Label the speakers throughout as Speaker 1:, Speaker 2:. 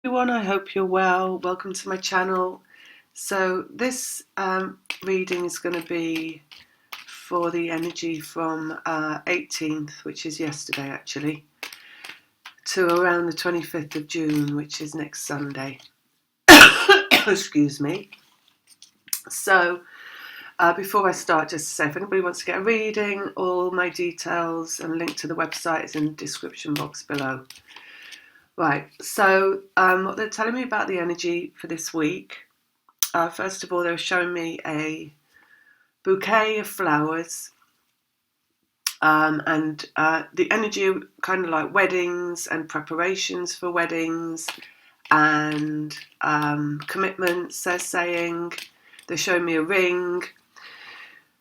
Speaker 1: Everyone, I hope you're well. Welcome to my channel. So this reading is going to be for the energy from 18th, which is yesterday actually, to around the 25th of June, which is next Sunday. Excuse me. So before I start, just to say, if anybody wants to get a reading, all my details and link to the website is in the description box below. Right, so what they're telling me about the energy for this week. First of all, they were showing me a bouquet of flowers, and the energy kind of like weddings and preparations for weddings and commitments. They're showing me a ring.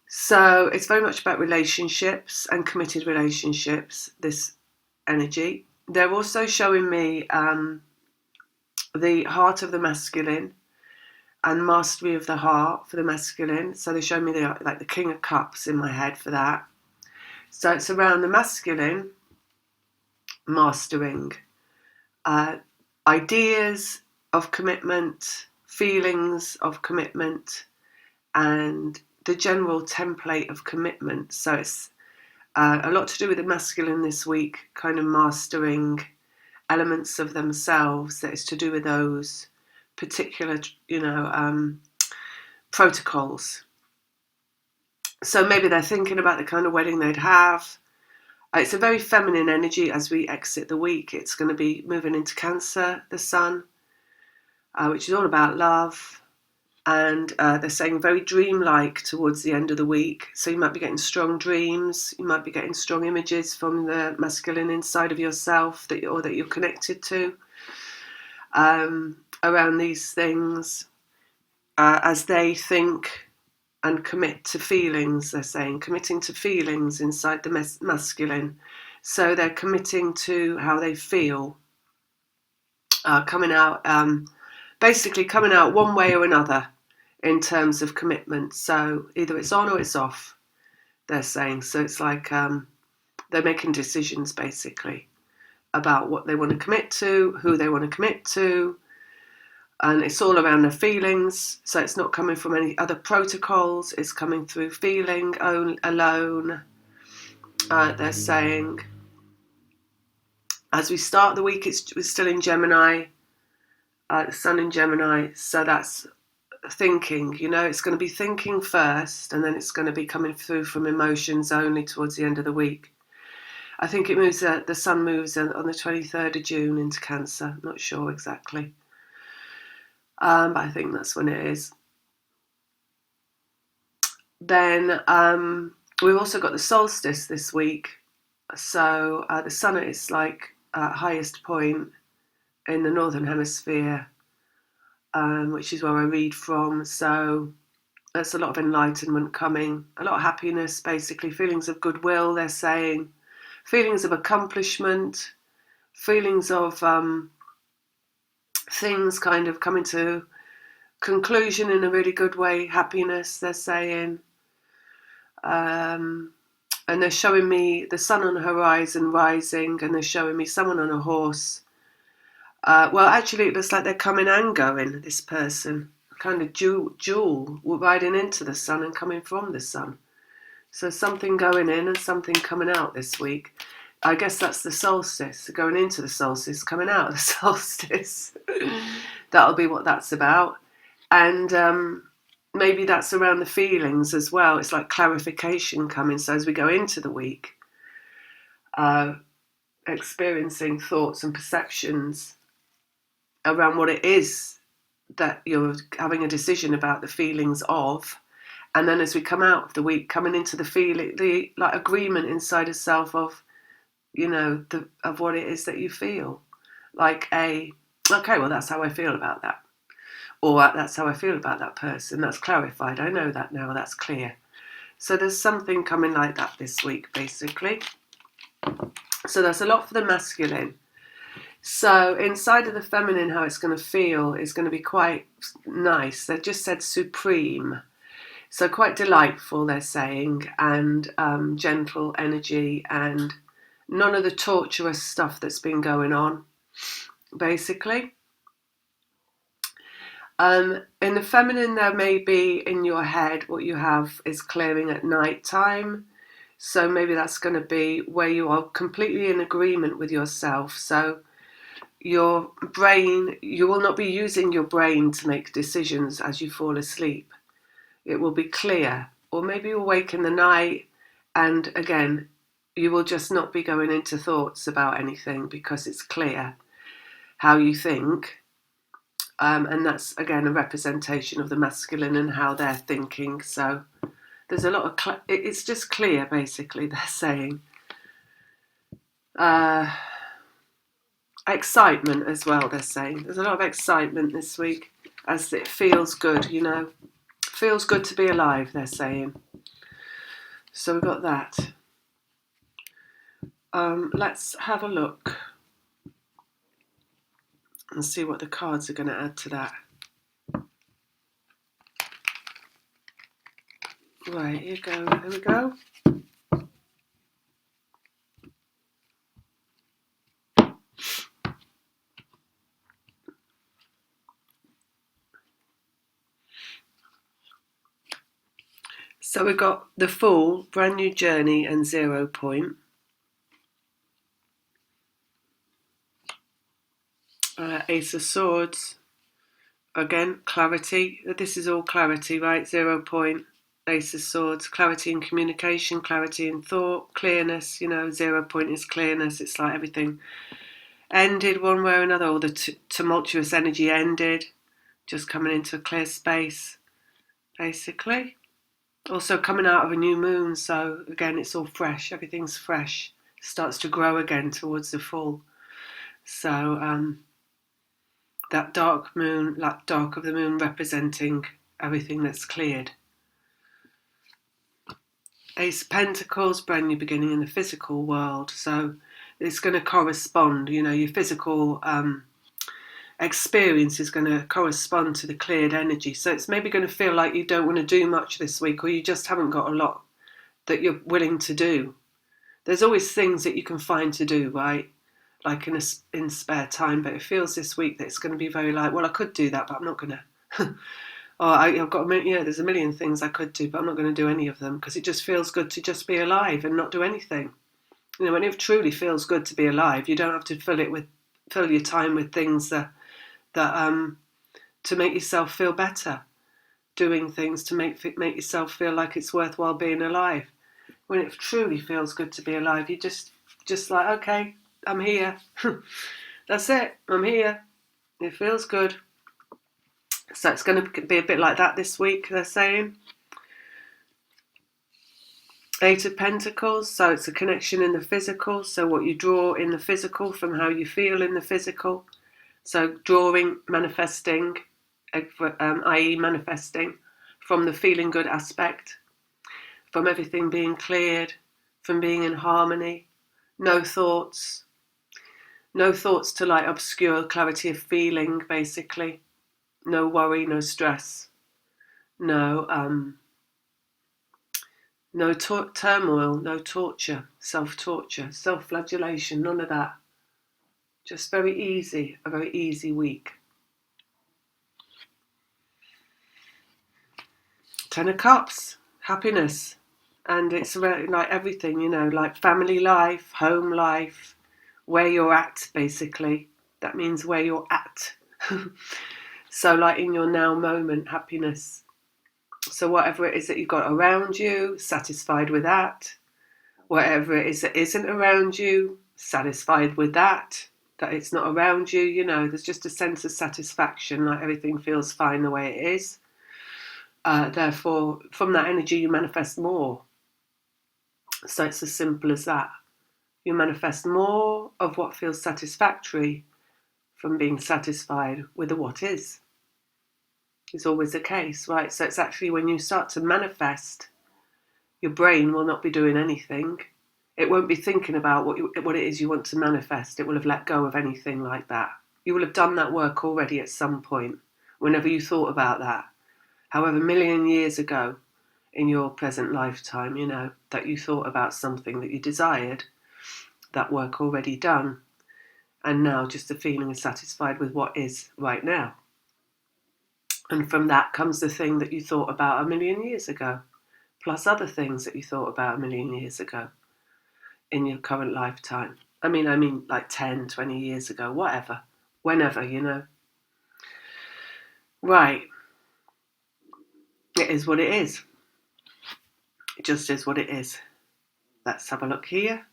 Speaker 1: So it's very much about relationships and committed relationships, this energy. They're also showing me the heart of the masculine and mastery of the heart for the masculine. So they show me the King of Cups in my head for that. So it's around the masculine mastering ideas of commitment, feelings of commitment, and the general template of commitment. So it's a lot to do with the masculine this week, kind of mastering elements of themselves that is to do with those particular, protocols. So maybe they're thinking about the kind of wedding they'd have. It's a very feminine energy as we exit the week. It's going to be moving into Cancer, the sun, which is all about love. And they're saying very dreamlike towards the end of the week. So you might be getting strong dreams. You might be getting strong images from the masculine inside of yourself that you're connected to around these things as they think and commit to feelings. They're saying committing to feelings inside the masculine. So they're committing to how they feel, basically coming out one way or another in terms of commitment. So either it's on or it's off, they're saying. So it's like they're making decisions basically about what they want to commit to, who they want to commit to, and it's all around their feelings. So it's not coming from any other protocols, it's coming through feeling alone. They're saying as we start the week, we're still in Gemini, the sun in Gemini, so that's thinking, it's going to be thinking first, and then it's going to be coming through from emotions only towards the end of the week. I think it moves, the sun moves on the 23rd of June into Cancer. I'm not sure exactly, but I think that's when it is. Then we've also got the solstice this week. So the sun at its highest point in the northern hemisphere, which is where I read from. So there's a lot of enlightenment coming, a lot of happiness, basically, feelings of goodwill, they're saying, feelings of accomplishment, feelings of things kind of coming to conclusion in a really good way, happiness, they're saying. And they're showing me the sun on the horizon rising, and they're showing me someone on a horse. Well, actually, it looks like they're coming and going, this person, kind of jewel riding into the sun and coming from the sun. So something going in and something coming out this week. I guess that's the solstice, going into the solstice, coming out of the solstice. That'll be what that's about. And maybe that's around the feelings as well. It's like clarification coming. So as we go into the week, experiencing thoughts and perceptions around what it is that you're having a decision about, the feelings of. And then as we come out of the week, coming into the feeling, the like agreement inside of self of, of what it is that you feel. Like okay, well, that's how I feel about that. Or that's how I feel about that person. That's clarified. I know that now. That's clear. So there's something coming like that this week, basically. So that's a lot for the masculine. So inside of the feminine, how it's going to feel is going to be quite nice. They just said supreme. So quite delightful, they're saying, and gentle energy, and none of the torturous stuff that's been going on, basically. In the feminine, there may be in your head what you have is clearing at night time. So maybe that's going to be where you are completely in agreement with yourself. So your brain, you will not be using your brain to make decisions as you fall asleep. It will be clear. Or maybe you'll wake in the night and again, you will just not be going into thoughts about anything because it's clear how you think. And that's again a representation of the masculine and how they're thinking. So there's a lot of it's just clear, basically. They're saying excitement as well. They're saying there's a lot of excitement this week as it feels good. Feels good to be alive. They're saying. So we've got that. Let's have a look and see what the cards are going to add to that. Right, here we go. So we've got the Fool, Brand New Journey and 0 point. Ace of Swords, again, clarity. This is all clarity, right? 0 point, Ace of Swords, clarity in communication, clarity in thought, clearness. 0 point is clearness. It's like everything ended one way or another, or the tumultuous energy ended, just coming into a clear space, basically. Also coming out of a new moon, so again, it's all fresh. Everything's fresh. It starts to grow again towards the full. So that dark moon, that dark of the moon representing everything that's cleared. Ace of Pentacles, brand new beginning in the physical world. So it's going to correspond, your physical experience is going to correspond to the cleared energy. So it's maybe going to feel like you don't want to do much this week, or you just haven't got a lot that you're willing to do. There's always things that you can find to do, right? Like in spare time, but it feels this week that it's going to be very like, well, I could do that, but I'm not going to. Or I've got there's a million things I could do, but I'm not going to do any of them because it just feels good to just be alive and not do anything. When it truly feels good to be alive, you don't have to fill your time with things that to make yourself feel better, doing things to make yourself feel like it's worthwhile being alive. When it truly feels good to be alive, you just like, okay, I'm here. That's it. I'm here. It feels good. So it's going to be a bit like that this week, they're saying. 8 of Pentacles, so it's a connection in the physical. So what you draw in the physical from how you feel in the physical. So drawing, manifesting, i.e. manifesting from the feeling good aspect, from everything being cleared, from being in harmony. No thoughts to like obscure clarity of feeling, basically. No worry, no stress, no turmoil, no torture, self-torture, self-flagellation, none of that. Just very easy, a very easy week. 10 of Cups, happiness. And it's like everything, like family life, home life, where you're at, basically. That means where you're at. So like in your now moment, happiness. So whatever it is that you've got around you, satisfied with that. Whatever it is that isn't around you, satisfied with that it's not around you. There's just a sense of satisfaction, like everything feels fine the way it is. Therefore, from that energy, you manifest more. So it's as simple as that. You manifest more of what feels satisfactory from being satisfied with the what is. It's always the case, right? So it's actually when you start to manifest, your brain will not be doing anything. It won't be thinking about what it is you want to manifest. It will have let go of anything like that. You will have done that work already at some point, whenever you thought about that. However million years ago in your present lifetime, that you thought about something that you desired, that work already done. And now just the feeling is satisfied with what is right now. And from that comes the thing that you thought about a million years ago, plus other things that you thought about a million years ago in your current lifetime. I mean like 10, 20 years ago, whatever, whenever, Right. It is what it is. It just is what it is. Let's have a look here.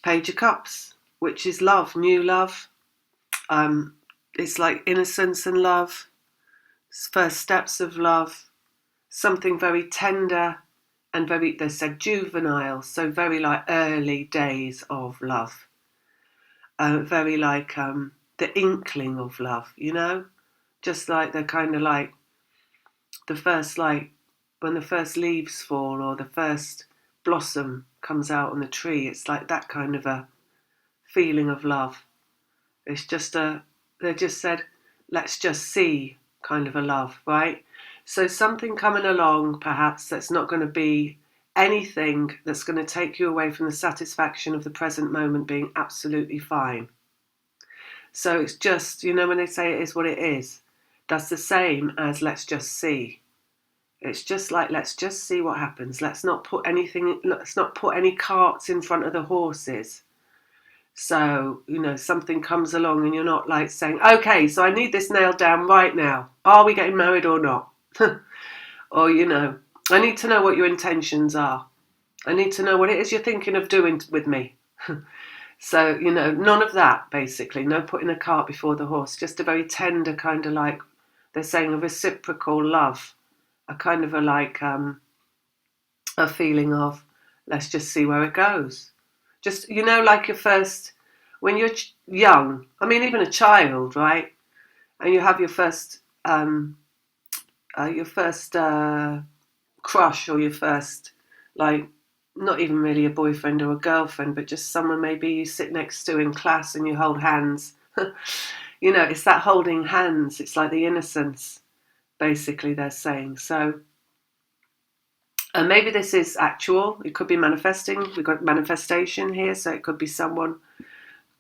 Speaker 1: Page of Cups, which is love, new love. It's like innocence and love, first steps of love, something very tender and very, they said juvenile, so very like early days of love. Very like the inkling of love, just like the kind of like the first, like when the first leaves fall or the first blossom comes out on the tree. It's like that kind of a feeling of love. It's just they just said, let's just see kind of a love, right? So something coming along perhaps that's not going to be anything that's going to take you away from the satisfaction of the present moment being absolutely fine. So it's just, when they say it is what it is, that's the same as let's just see. It's just like, let's just see what happens. Let's not put any carts in front of the horses. So, something comes along and you're not like saying, okay, so I need this nailed down right now. Are we getting married or not? Or, I need to know what your intentions are. I need to know what it is you're thinking of doing with me. So, none of that, basically. No putting a cart before the horse. Just a very tender kind of like, they're saying a reciprocal love. A kind of a feeling of, let's just see where it goes. Just, like when you're young, even a child, right? And you have your first crush, or your first, like, not even really a boyfriend or a girlfriend, but just someone maybe you sit next to in class and you hold hands. It's that holding hands. It's like the innocence, basically, they're saying. So, and maybe this is actual. It could be manifesting. We've got manifestation here, so it could be someone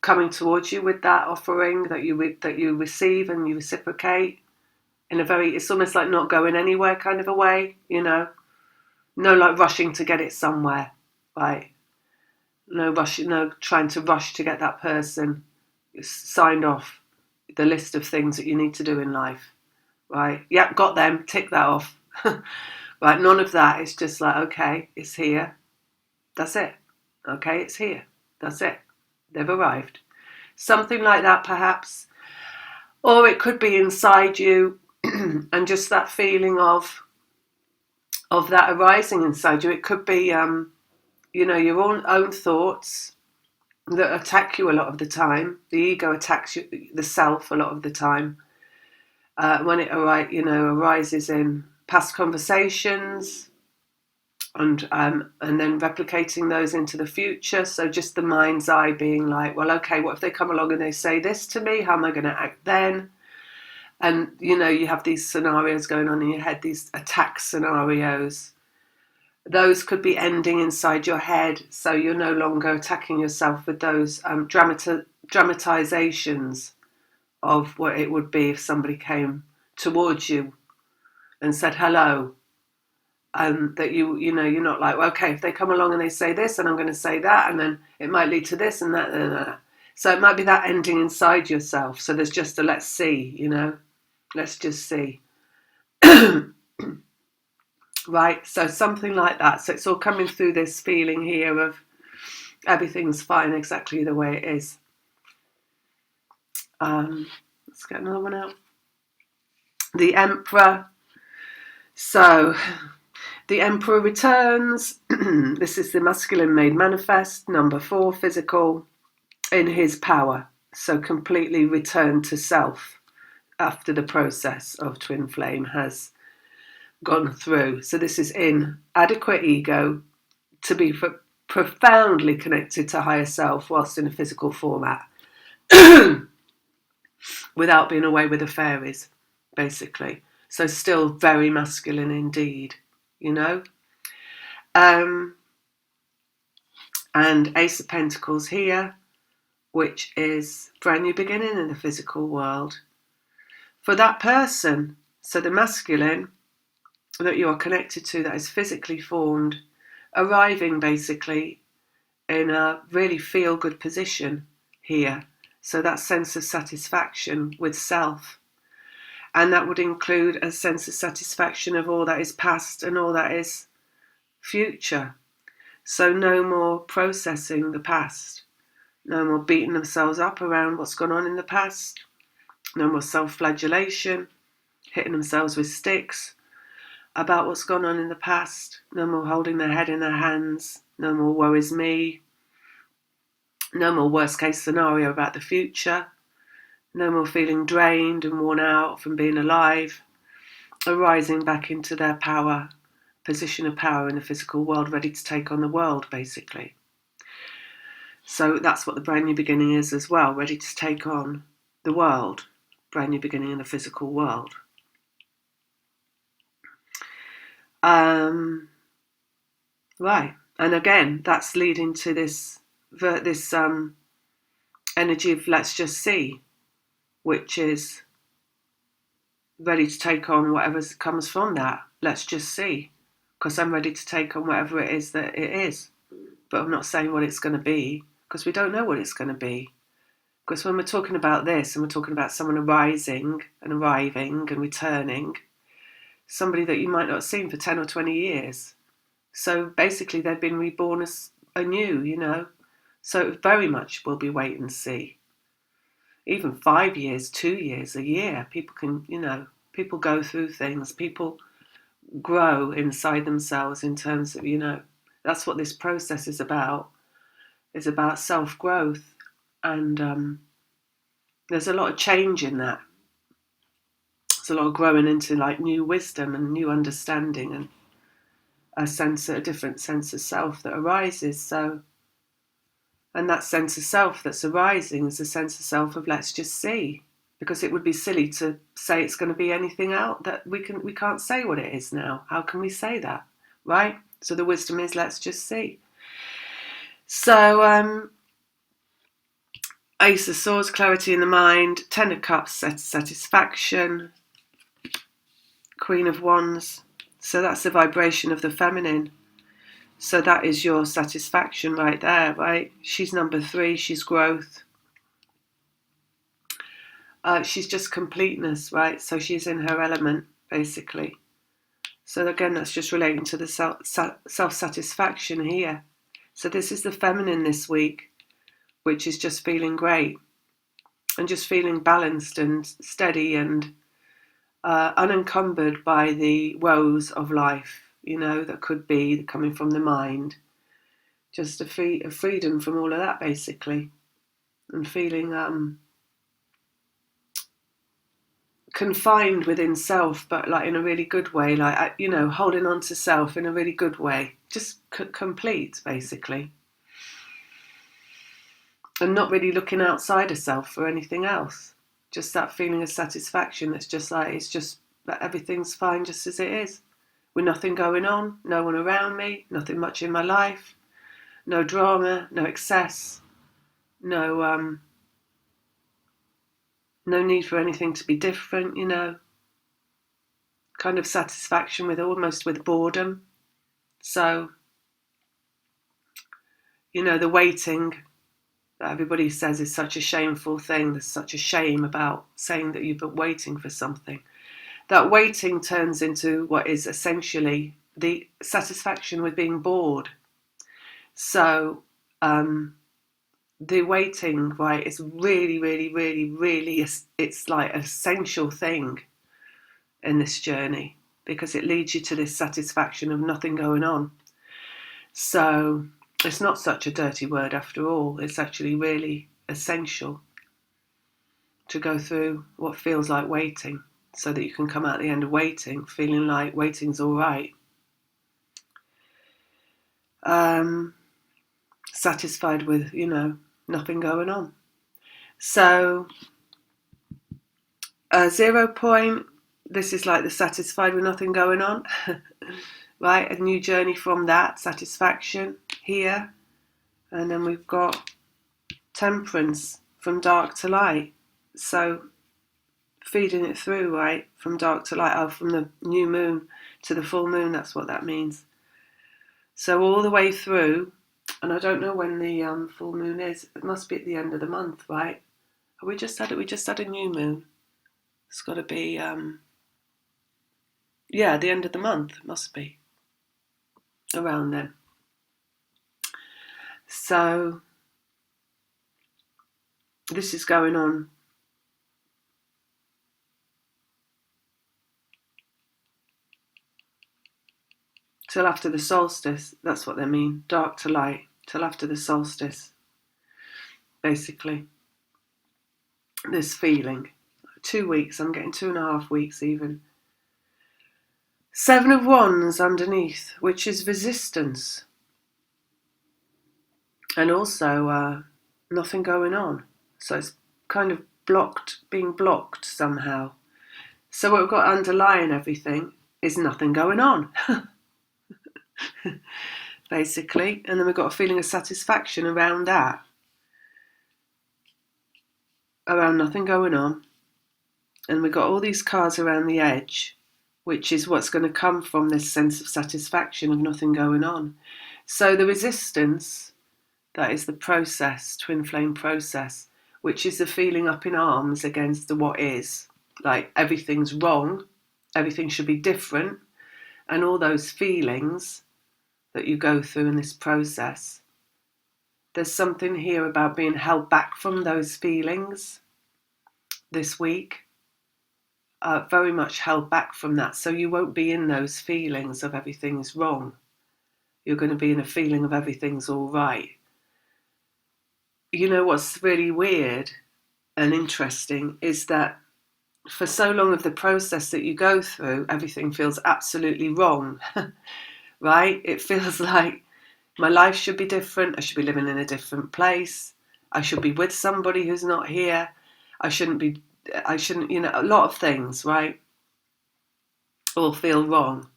Speaker 1: coming towards you with that offering that you receive and you reciprocate in a very. It's almost like not going anywhere kind of a way, No, like rushing to get it somewhere, right? No rush, no trying to rush to get that person signed off the list of things that you need to do in life, right? Yep, got them. Tick that off. Right, none of that. It's just like, okay, it's here. That's it. Okay, it's here. That's it. They've arrived. Something like that, perhaps. Or it could be inside you and just that feeling of that arising inside you. It could be, your own thoughts that attack you a lot of the time. The ego attacks you, the self, a lot of the time. When it arises in past conversations, and then replicating those into the future. So just the mind's eye being like, well, okay, what if they come along and they say this to me? How am I going to act then? And, you have these scenarios going on in your head, these attack scenarios. Those could be ending inside your head, so you're no longer attacking yourself with those dramatizations of what it would be if somebody came towards you and said hello. That you're not like, well, okay, if they come along and they say this and I'm going to say that, and then it might lead to this and that and that. So it might be that ending inside yourself. So there's just a let's see, let's just see. Right, so something like that. So it's all coming through this feeling here of everything's fine exactly the way it is. Let's get another one out. The Emperor. So the Emperor returns. This is the masculine made manifest, number 4, physical, in his power. So completely returned to self after the process of twin flame has gone through. So this is in adequate ego to be profoundly connected to higher self whilst in a physical format without being away with the fairies, basically. So still very masculine indeed, And Ace of Pentacles here, which is brand new beginning in the physical world. for that person. So the masculine that you are connected to, that is physically formed, arriving basically in a really feel-good position here. So that sense of satisfaction with self. And that would include a sense of satisfaction of all that is past and all that is future. So no more processing the past. No more beating themselves up around what's gone on in the past. No more self-flagellation, hitting themselves with sticks about what's gone on in the past. No more holding their head in their hands. No more woe is me. No more worst case scenario about the future. No more feeling drained and worn out from being alive. Arising back into their power, position of power in the physical world, ready to take on the world, basically. So that's what the brand new beginning is as well, ready to take on the world. Brand new beginning in the physical world. Right, and again, that's leading to this energy of let's just see, which is ready to take on whatever comes from that. Let's just see, because I'm ready to take on whatever it is that it is. But I'm not saying what it's going to be, because we don't know what it's going to be. Because when we're talking about this, and we're talking about someone arising and arriving and returning, somebody that you might not have seen for 10 or 20 years. So basically they've been reborn as anew, you know. So it very much will be wait and see. Even 5 years, 2 years, a year, people can, you know, people go through things, people grow inside themselves in terms of, you know, that's what this process is about self-growth. And there's a lot of change in that. There's a lot of growing into like new wisdom and new understanding and a different sense of self that arises. So, and that sense of self that's arising is a sense of self of let's just see, because it would be silly to say it's going to be anything else that we can't say what it is now. How can we say that, right? So the wisdom is let's just see. So Ace of Swords, clarity in the mind. Ten of Cups, satisfaction. Queen of Wands. So that's the vibration of the feminine. So that is your satisfaction right there, right? She's number 3. She's growth. She's just completeness, right? So she's in her element, basically. So again, that's just relating to the self-satisfaction here. So this is the feminine this week, which is just feeling great and just feeling balanced and steady and unencumbered by the woes of life, you know, that could be coming from the mind. Just a freedom from all of that, basically, and feeling confined within self, but like in a really good way, like, you know, holding on to self in a really good way, just complete, basically, and not really looking outside of self for anything else. Just that feeling of satisfaction that's just like, it's just that everything's fine just as it is, with nothing going on, no one around me, nothing much in my life, no drama, no excess, no need for anything to be different, you know. Kind of satisfaction with almost with boredom. So, you know, the waiting that everybody says is such a shameful thing. There's such a shame about saying that you've been waiting for something. That waiting turns into what is essentially the satisfaction with being bored. So the waiting, right, is really, really, really, really, it's like an essential thing in this journey, because it leads you to this satisfaction of nothing going on. So it's not such a dirty word after all. It's actually really essential to go through what feels like waiting, so that you can come out the end of waiting feeling like waiting's all right. Satisfied with, you know, nothing going on. So 0 point, this is like the satisfied with nothing going on. Right, a new journey from that satisfaction here. And then we've got Temperance, from dark to light. So feeding it through, right? From dark to light, from the new moon to the full moon, that's what that means. So all the way through, and I don't know when the full moon is. It must be at the end of the month, right? We just had a new moon. It's got to be, the end of the month. It must be around then. So this is going on till after the solstice. That's what they mean, dark to light, till after the solstice, basically. This feeling. 2 weeks, I'm getting 2.5 weeks even. 7 of Wands underneath, which is resistance. And also nothing going on. So it's kind of being blocked somehow. So what we've got underlying everything is nothing going on. Basically. And then we've got a feeling of satisfaction around that. Around nothing going on. And we've got all these cards around the edge, which is what's going to come from this sense of satisfaction of nothing going on. So the resistance, that is the process, twin flame process, which is the feeling up in arms against the what is. Like everything's wrong, everything should be different, and all those feelings that you go through in this process. There's something here about being held back from those feelings this week. Very much held back from that. So you won't be in those feelings of everything's wrong. You're going to be in a feeling of everything's all right. You know what's really weird and interesting is that for so long of the process that you go through, everything feels absolutely wrong, right? It feels like my life should be different. I should be living in a different place. I should be with somebody who's not here. I shouldn't, a lot of things, right? All feel wrong.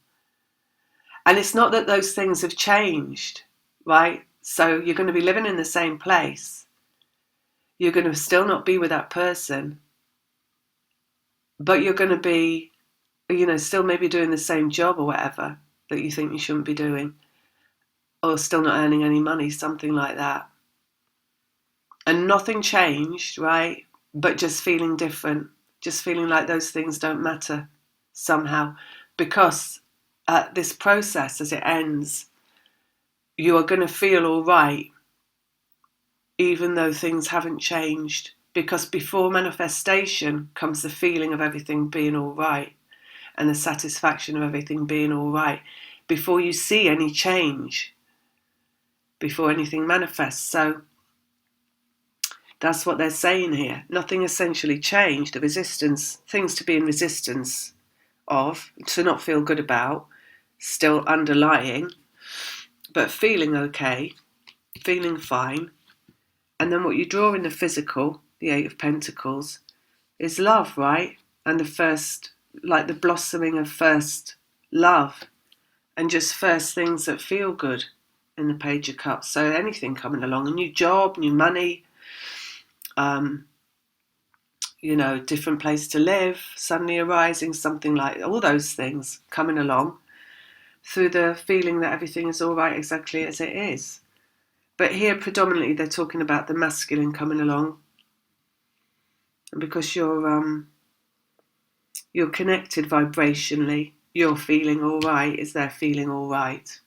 Speaker 1: And it's not that those things have changed, right? So you're going to be living in the same place. You're going to still not be with that person. But you're going to be, still maybe doing the same job or whatever that you think you shouldn't be doing. Or still not earning any money, something like that. And nothing changed, right? But just feeling different. Just feeling like those things don't matter somehow. Because this process, as it ends, you are going to feel all right, even though things haven't changed. Because before manifestation comes the feeling of everything being all right and the satisfaction of everything being all right. Before you see any change, before anything manifests. So that's what they're saying here. Nothing essentially changed. The resistance, things to be in resistance of, to not feel good about, still underlying, but feeling okay, feeling fine. And then what you draw in the physical, the Eight of Pentacles, is love, right? And the first, like the blossoming of first love and just first things that feel good in the Page of Cups. So anything coming along, a new job, new money, different place to live, suddenly arising, something like all those things coming along through the feeling that everything is all right exactly as it is. But here predominantly they're talking about the masculine coming along. And because you're connected vibrationally, you're feeling all right, is they're feeling all right.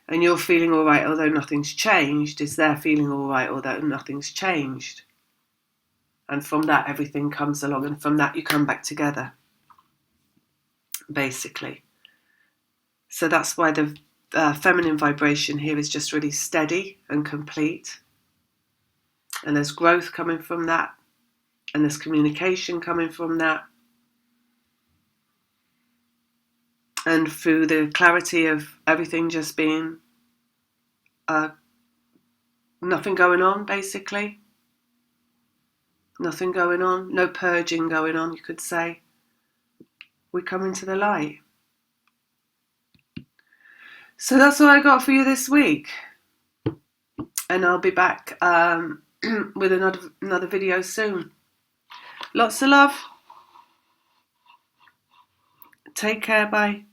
Speaker 1: And you're feeling all right although nothing's changed, is they're feeling all right although nothing's changed. And from that everything comes along, and from that you come back together, basically. So that's why the feminine vibration here is just really steady and complete. And there's growth coming from that. And there's communication coming from that. And through the clarity of everything just being nothing going on, basically. Nothing going on. No purging going on, you could say. We come into the light. So that's all I got for you this week. And I'll be back with another video soon. Lots of love. Take care. Bye.